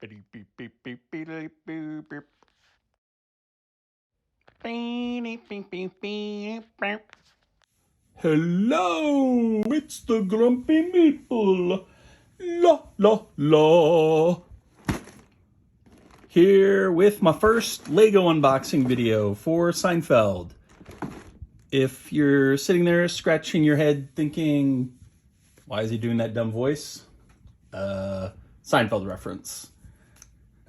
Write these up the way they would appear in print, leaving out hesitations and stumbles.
Hello, it's the Grumpy Meeple. La la la. Here with my first Lego unboxing video for Seinfeld. If you're sitting there scratching your head thinking, why is he doing that dumb voice? Seinfeld reference.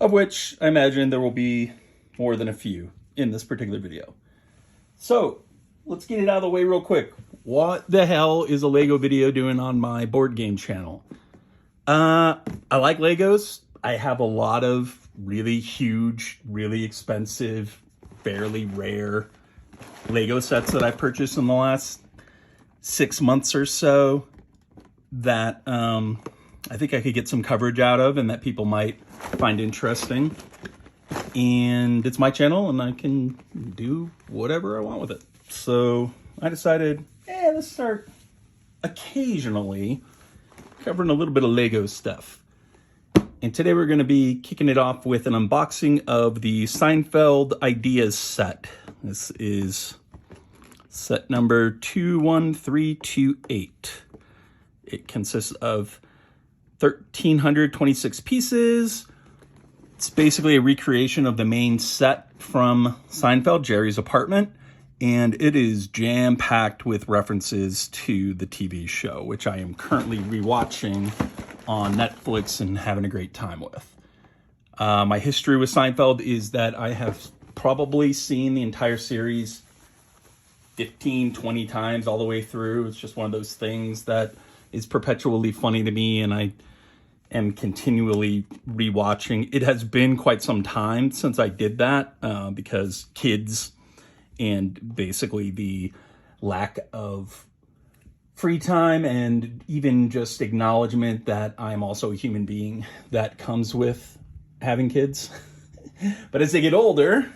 Of which I imagine there will be more than a few in this particular video. So, let's get it out of the way real quick. What the hell is a Lego video doing on my board game channel? I like Legos. I have a lot of really huge, really expensive, fairly rare Lego sets that I've purchased in the last 6 months or so that I think I could get some coverage out of and that people might find interesting. And it's my channel and I can do whatever I want with it. So I decided, let's start occasionally covering a little bit of Lego stuff. And today we're going to be kicking it off with an unboxing of the Seinfeld Ideas set. This is set number 21328. It consists of 1,326 pieces. It's basically a recreation of the main set from Seinfeld, Jerry's apartment. And it is jam-packed with references to the TV show, which I am currently rewatching on Netflix and having a great time with. My history with Seinfeld is that I have probably seen the entire series 15, 20 times all the way through. It's just one of those things that is perpetually funny to me, and I am continually rewatching. It has been quite some time since I did that because kids and basically the lack of free time and even just acknowledgement that I'm also a human being that comes with having kids. But as they get older,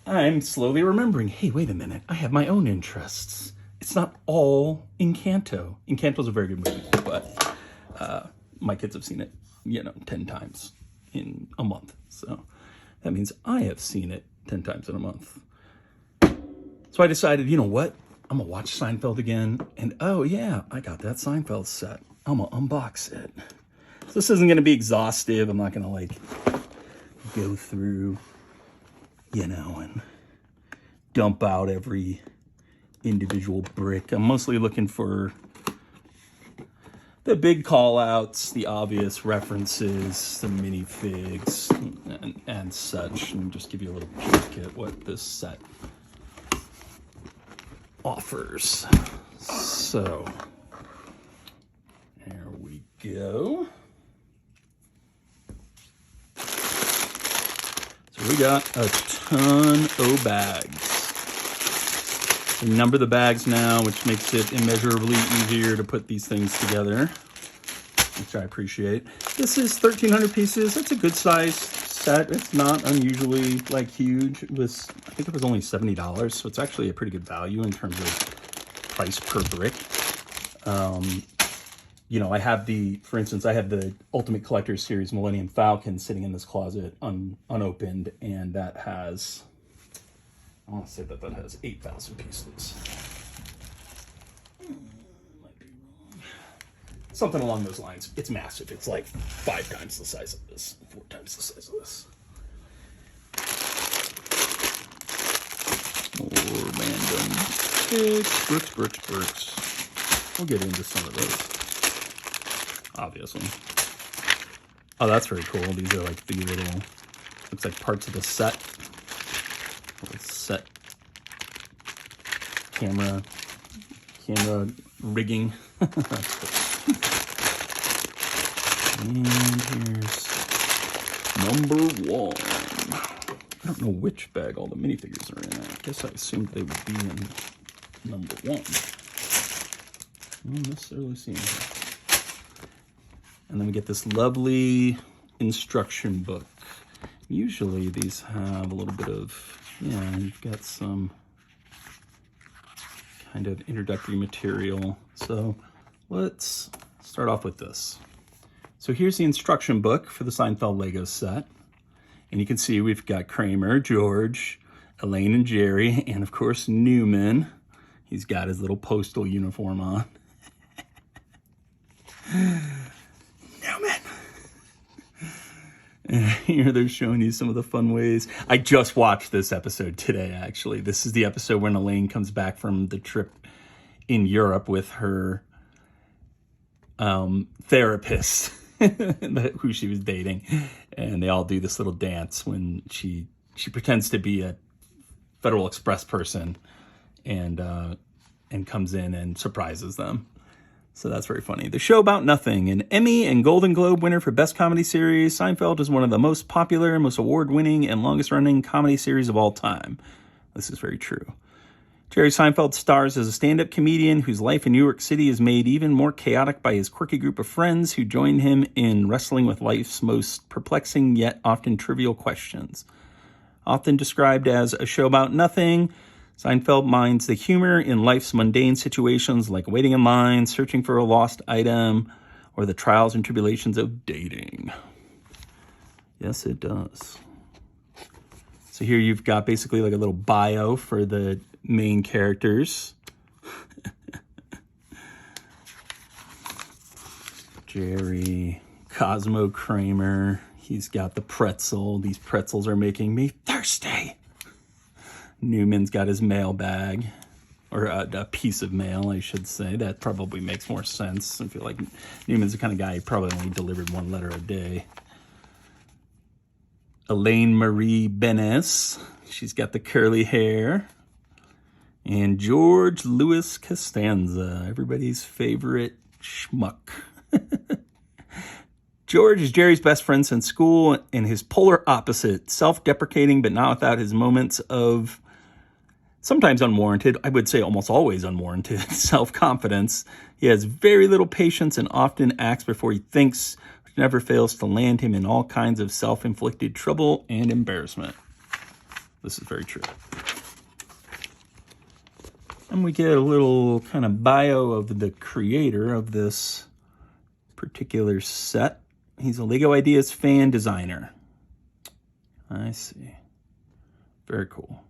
I'm slowly remembering, hey, wait a minute, I have my own interests. It's not all Encanto. Encanto's a very good movie, but my kids have seen it, 10 times in a month. So that means I have seen it 10 times in a month. So I decided, you know what? I'm going to watch Seinfeld again. And oh yeah, I got that Seinfeld set. I'm going to unbox it. So this isn't going to be exhaustive. I'm not going to go through, and dump out every individual brick. I'm mostly looking for the big call outs, the obvious references, the minifigs and such, and just give you a little peek at what this set offers. So there we go. So we got a ton of bags. We number the bags now, which makes it immeasurably easier to put these things together, which I appreciate. This is 1,300 pieces. That's a good size set. It's not unusually huge. I think it was only $70, so it's actually a pretty good value in terms of price per brick. I have for instance, I have the Ultimate Collector's Series Millennium Falcon sitting in this closet unopened, and that has, I want to say that has 8,000 pieces. Might be wrong. Something along those lines. It's massive. It's like 5 times the size of this, 4 times the size of this. More random bricks. We'll get into some of those, obviously. Oh, that's very cool. These are the little, looks like parts of the set. Little set camera rigging. That's cool. And here's number 1. I don't know which bag all the minifigures are in. I guess I assumed they would be in number 1. I don't necessarily see anything. And then we get this lovely instruction book. Usually these have a little bit of, you've got some kind of introductory material. So let's start off with this. So here's the instruction book for the Seinfeld Lego set. And you can see we've got Kramer, George, Elaine and Jerry, and of course Newman. He's got his little postal uniform on. Newman! And here they're showing you some of the fun ways. I just watched this episode today, actually. This is the episode when Elaine comes back from the trip in Europe with her therapist, who she was dating. And they all do this little dance when she pretends to be a Federal Express person and comes in and surprises them. So that's very funny. The show about nothing. An Emmy and Golden Globe winner for Best Comedy Series, Seinfeld is one of the most popular, most award-winning, and longest-running comedy series of all time. This is very true. Jerry Seinfeld stars as a stand-up comedian whose life in New York City is made even more chaotic by his quirky group of friends who join him in wrestling with life's most perplexing yet often trivial questions. Often described as a show about nothing, Seinfeld mines the humor in life's mundane situations like waiting in line, searching for a lost item, or the trials and tribulations of dating. Yes, it does. So here you've got basically like a little bio for the main characters. Jerry, Cosmo Kramer, he's got the pretzel. These pretzels are making me thirsty. Newman's got his mailbag, or a piece of mail, I should say. That probably makes more sense. I feel like Newman's the kind of guy who probably only delivered one letter a day. Elaine Marie Benes, she's got the curly hair. And George Louis Costanza, everybody's favorite schmuck. George is Jerry's best friend since school, and his polar opposite, self-deprecating but not without his moments of sometimes unwarranted, I would say almost always unwarranted, self-confidence. He has very little patience and often acts before he thinks, which never fails to land him in all kinds of self-inflicted trouble and embarrassment. This is very true. And we get a little kind of bio of the creator of this particular set. He's a Lego Ideas fan designer. I see. Very cool.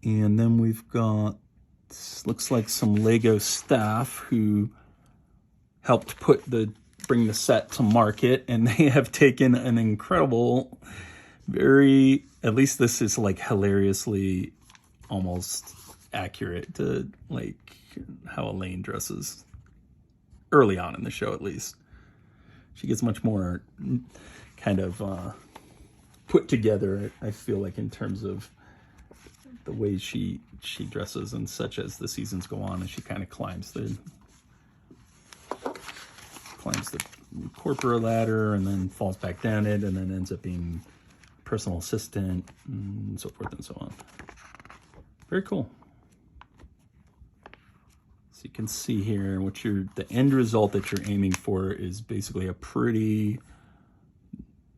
And then we've got, looks like some Lego staff who helped bring the set to market, and they have taken an incredible, at least this is like hilariously almost accurate to like how Elaine dresses early on in the show, at least. She gets much more kind of put together, I feel like, in terms of the way she dresses and such as the seasons go on, and she kind of climbs the corporate ladder and then falls back down it and then ends up being personal assistant and so forth and so on. Very cool. So you can see here the end result that you're aiming for is basically a pretty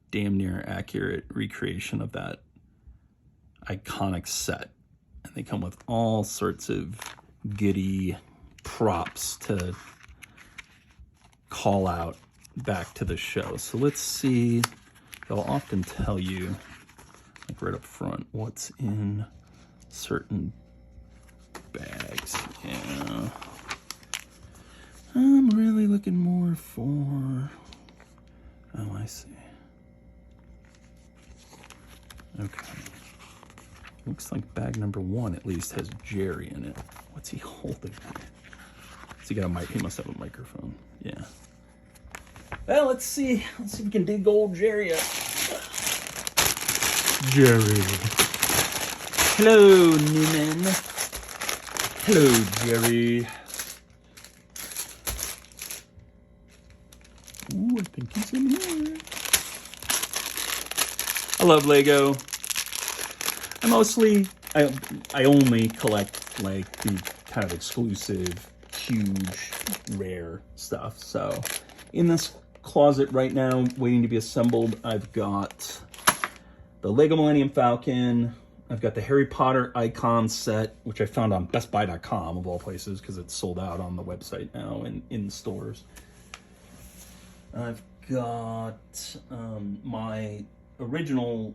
damn near accurate recreation of that iconic set. And they come with all sorts of giddy props to call out back to the show. So let's see. They'll often tell you, like right up front, what's in certain bags. Yeah. I'm really looking more for... Oh, I see. Okay. Looks like bag number 1 at least has Jerry in it. What's he holding? He must have a microphone. Yeah. Well, let's see. Let's see if we can dig old Jerry up. Jerry. Hello, Newman. Hello, Jerry. Ooh, I think he's in here. I love Lego. I only collect like the kind of exclusive, huge, rare stuff. So in this closet right now, waiting to be assembled, I've got the Lego Millennium Falcon, I've got the Harry Potter icon set, which I found on BestBuy.com of all places because it's sold out on the website now and in stores. I've got my original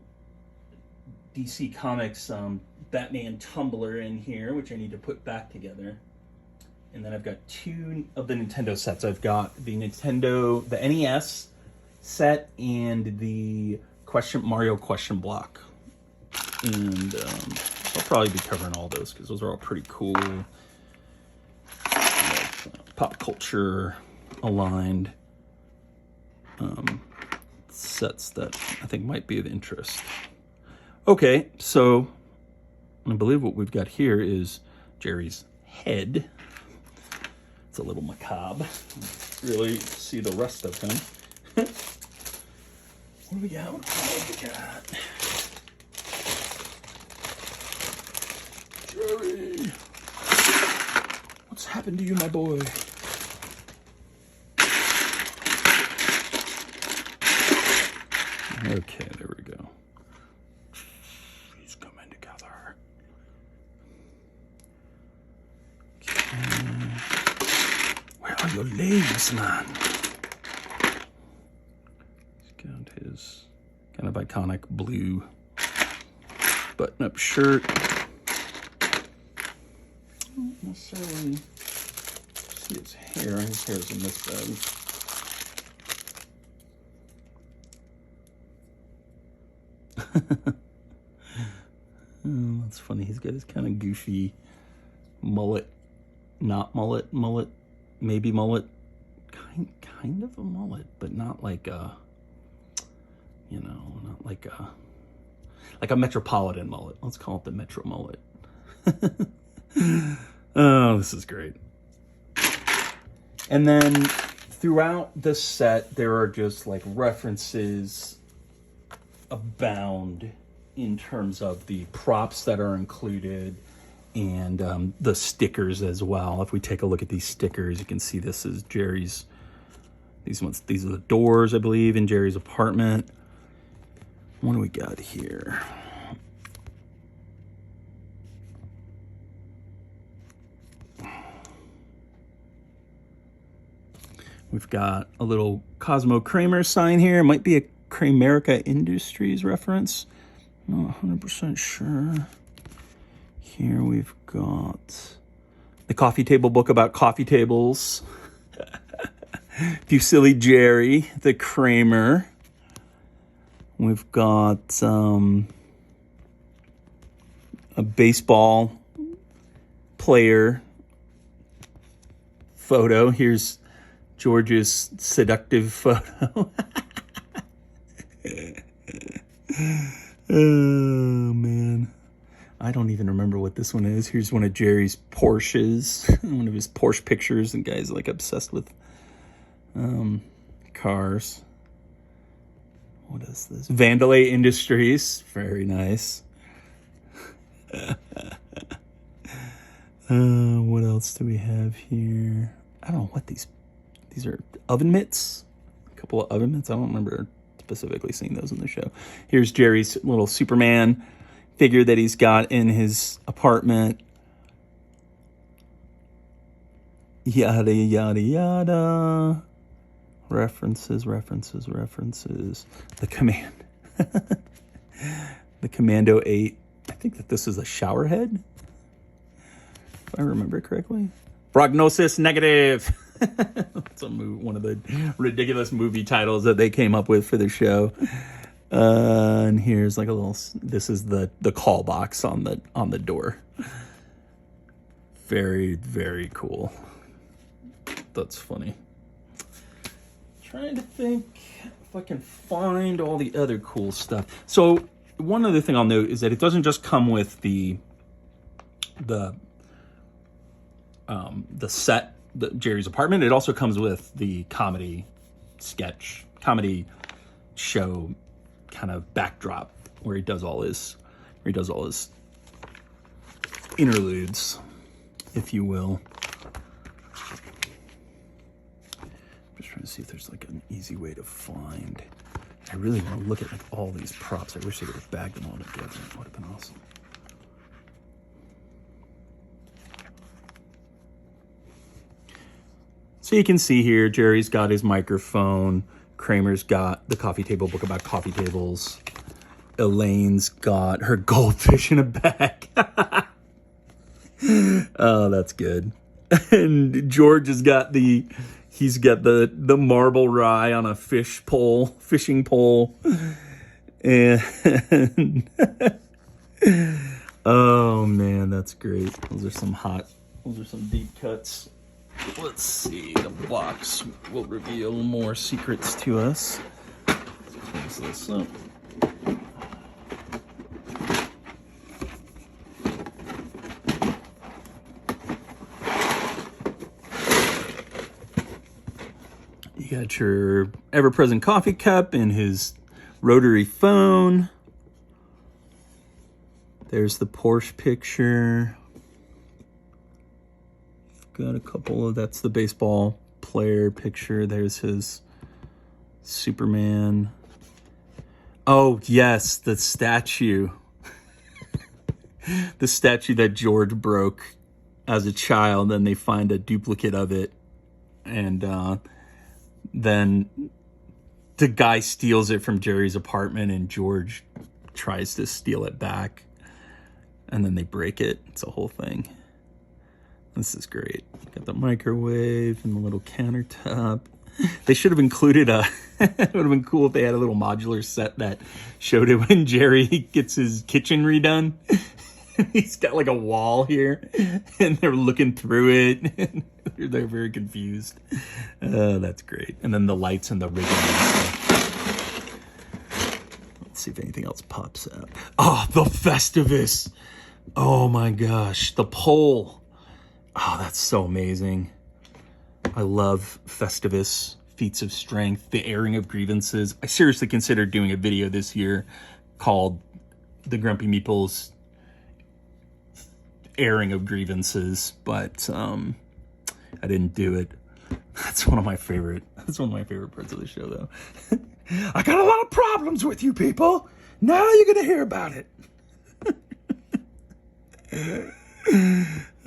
DC Comics Batman tumbler in here, which I need to put back together. And then I've got 2 of the Nintendo sets. I've got the NES set and the Mario question block. And I'll probably be covering all those because those are all pretty cool. Pop culture aligned sets that I think might be of interest. Okay, so I believe what we've got here is Jerry's head. It's a little macabre. Really see the rest of him. What do we got? What do we got? Jerry, what's happened to you, my boy? Okay, there we go. He's coming together. Okay. Where are your legs, man? He's got his kind of iconic blue button-up shirt. Don't necessarily see his hair. His hair's in this bag. Oh, that's funny. He's got his kind of goofy mullet, not mullet, maybe mullet, kind of a mullet, but not like a, not like a metropolitan mullet. Let's call it the Metro mullet. Oh, this is great. And then throughout the set, there are just like references abound in terms of the props that are included and the stickers as well. If we take a look at these stickers, you can see this is Jerry's. These are the doors, I believe, in Jerry's apartment. What do we got here? We've got a little Cosmo Kramer sign here. It might be a Kramerica Industries reference. Not 100% sure. Here we've got the coffee table book about coffee tables. Silly Jerry, the Kramer. We've got a baseball player photo. Here's George's seductive photo. Oh, man. I don't even remember what this one is. Here's one of Jerry's Porsches. One of his Porsche pictures. And guy's like obsessed with cars. What is this? Vandalay Industries. Very nice. What else do we have here? I don't know what these are. Oven mitts? A couple of oven mitts. I don't remember specifically seeing those in the show. Here's Jerry's little Superman figure that he's got in his apartment. Yada, yada, yada. References. The Commando 8. I think that this is a shower head, if I remember correctly. Prognosis negative. That's one of the ridiculous movie titles that they came up with for the show. And here's like a little. This is the call box on the door. Very, very cool. That's funny. Trying to think if I can find all the other cool stuff. So one other thing I'll note is that it doesn't just come with the set, Jerry's apartment. It also comes with the comedy show kind of backdrop where he does all his interludes, if you will. Just trying to see if there's like an easy way to find. I really want to look at like all these props. I wish they would have bagged them all together. It would have been awesome. So you can see here, Jerry's got his microphone. Kramer's got the coffee table book about coffee tables. Elaine's got her goldfish in a bag. Oh, that's good. And George has got the marble rye on a fishing pole. And oh man, that's great. Those are some deep cuts. Let's see, the box will reveal more secrets to us. Let's close this up. You got your ever-present coffee cup and his rotary phone. There's the Porsche picture. Got a couple of, that's the baseball player picture. There's his Superman. Oh, yes, the statue. The statue that George broke as a child, and they find a duplicate of it. And then the guy steals it from Jerry's apartment, and George tries to steal it back. And then they break it. It's a whole thing. This is great. Got the microwave and the little countertop. They should have included it would have been cool if they had a little modular set that showed it when Jerry gets his kitchen redone. He's got like a wall here, and they're looking through it. They're very confused. That's great. And then the lights and the rigging and stuff. Let's see if anything else pops up. Oh, the Festivus. Oh my gosh, the pole. Oh, that's so amazing. I love Festivus, feats of strength, the airing of grievances. I seriously considered doing a video this year called The Grumpy Meeples Airing of Grievances, but I didn't do it. That's one of my favorite parts of the show, though. I got a lot of problems with you people. Now you're going to hear about it.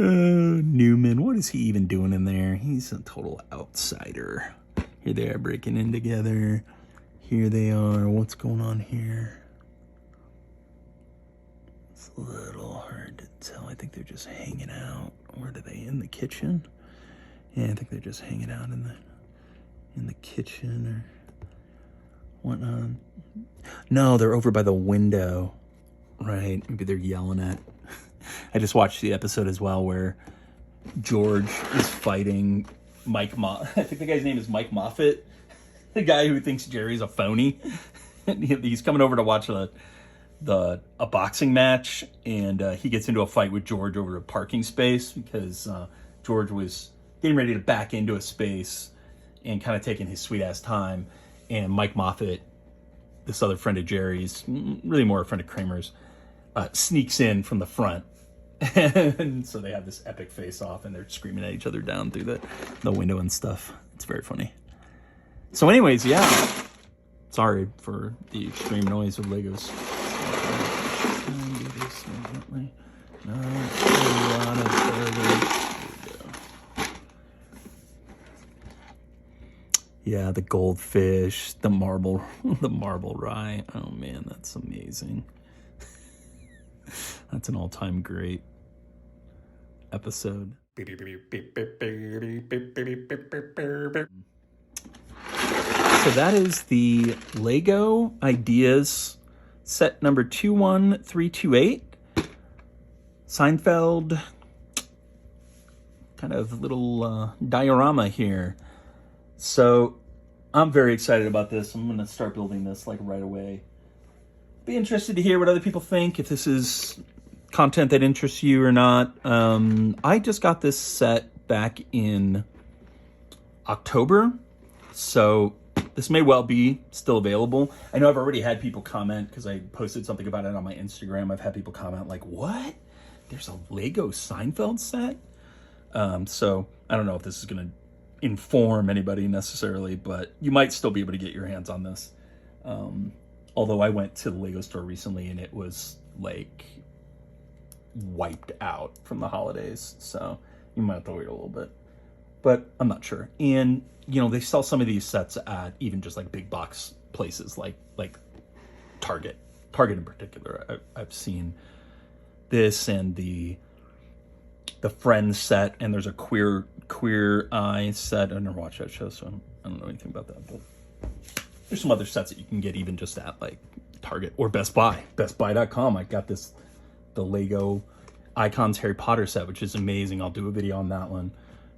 Newman, what is he even doing in there? He's a total outsider. Here they are breaking in together. Here they are. What's going on here? It's a little hard to tell. I think they're just hanging out. Where are they? In the kitchen? Yeah, I think they're just hanging out in the kitchen or whatnot. No, they're over by the window. Right. Maybe they're yelling at. I just watched the episode as well where George is fighting Mike I think the guy's name is Mike Moffat, the guy who thinks Jerry's a phony. He's coming over to watch a boxing match, and he gets into a fight with George over a parking space because George was getting ready to back into a space and kind of taking his sweet ass time, and Mike Moffat, this other friend of Jerry's, really more a friend of Kramer's, sneaks in from the front. And so they have this epic face off, and they're screaming at each other down through the window and stuff. It's very funny. So anyways, yeah, sorry for the extreme noise of Legos. Yeah, the goldfish, the marble rye. Oh man, that's amazing. That's an all-time great episode. So that is the Lego Ideas set number 21328. Seinfeld kind of little diorama here. So I'm very excited about this. I'm going to start building this like right away. Be interested to hear what other people think, if this is content that interests you or not. I just got this set back in October, so this may well be still available. I know I've already had people comment because I posted something about it on my Instagram. I've had people comment like, what? There's a Lego Seinfeld set? So I don't know if this is going to inform anybody necessarily, but you might still be able to get your hands on this. Although I went to the Lego store recently and it was like wiped out from the holidays, so you might have to wait a little bit. but I'm not sure. And they sell some of these sets at even just like big box places like Target in particular. I've seen this and the Friends set, and there's a queer eye set. I never watched that show, so I don't know anything about that, but there's some other sets that you can get even just at like Target or Best Buy, bestbuy.com. I got the Lego Icons Harry Potter set, which is amazing. I'll do a video on that one.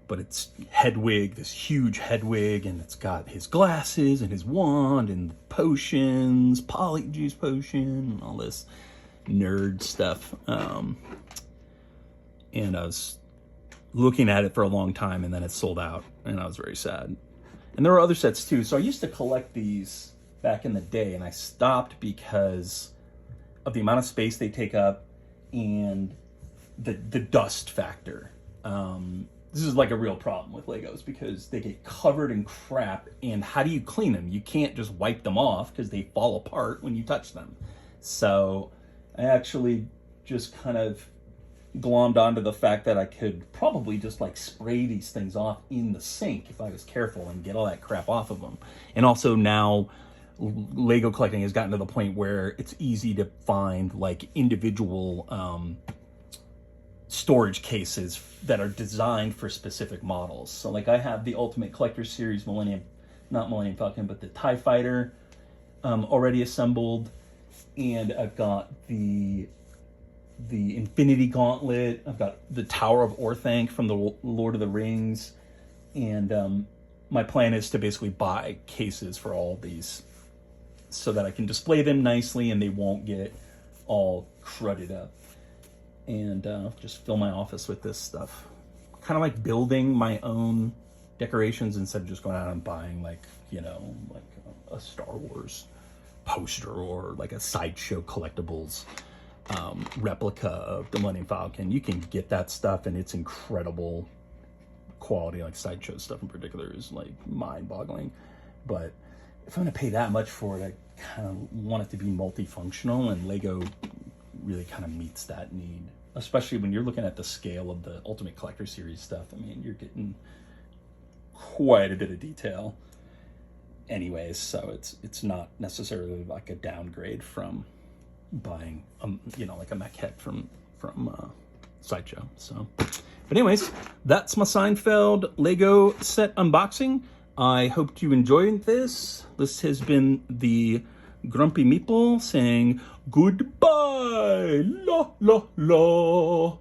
But it's Hedwig, this huge Hedwig, and it's got his glasses and his wand and potions, polyjuice potion, and all this nerd stuff. And I was looking at it for a long time, and then it sold out, and I was very sad. And there were other sets too. So I used to collect these back in the day, and I stopped because of the amount of space they take up and the dust factor. This is like a real problem with Legos because they get covered in crap, and how do you clean them? You can't just wipe them off because they fall apart when you touch them. So I actually just kind of glommed onto the fact that I could probably just like spray these things off in the sink if I was careful and get all that crap off of them. And also now Lego collecting has gotten to the point where it's easy to find like individual storage cases that are designed for specific models. So like I have the Ultimate Collector Series not Millennium Falcon, but the TIE Fighter already assembled, and I've got the Infinity Gauntlet. I've got the Tower of Orthanc from the Lord of the Rings, and my plan is to basically buy cases for all of these so that I can display them nicely and they won't get all cruddied up. And just fill my office with this stuff. Kind of like building my own decorations instead of just going out and buying like a Star Wars poster or like a Sideshow Collectibles replica of the Millennium Falcon. You can get that stuff and it's incredible quality. Like Sideshow stuff in particular is like mind-boggling. But if I'm gonna pay that much for it, I kind of want it to be multifunctional, and Lego really kind of meets that need, especially when you're looking at the scale of the Ultimate Collector Series stuff. I mean, you're getting quite a bit of detail anyways, so it's not necessarily like a downgrade from buying like a maquette from Sideshow. So but anyways, that's my Seinfeld Lego set unboxing. I hope you enjoyed this. This has been the Grumpy Meeple saying goodbye. La la la.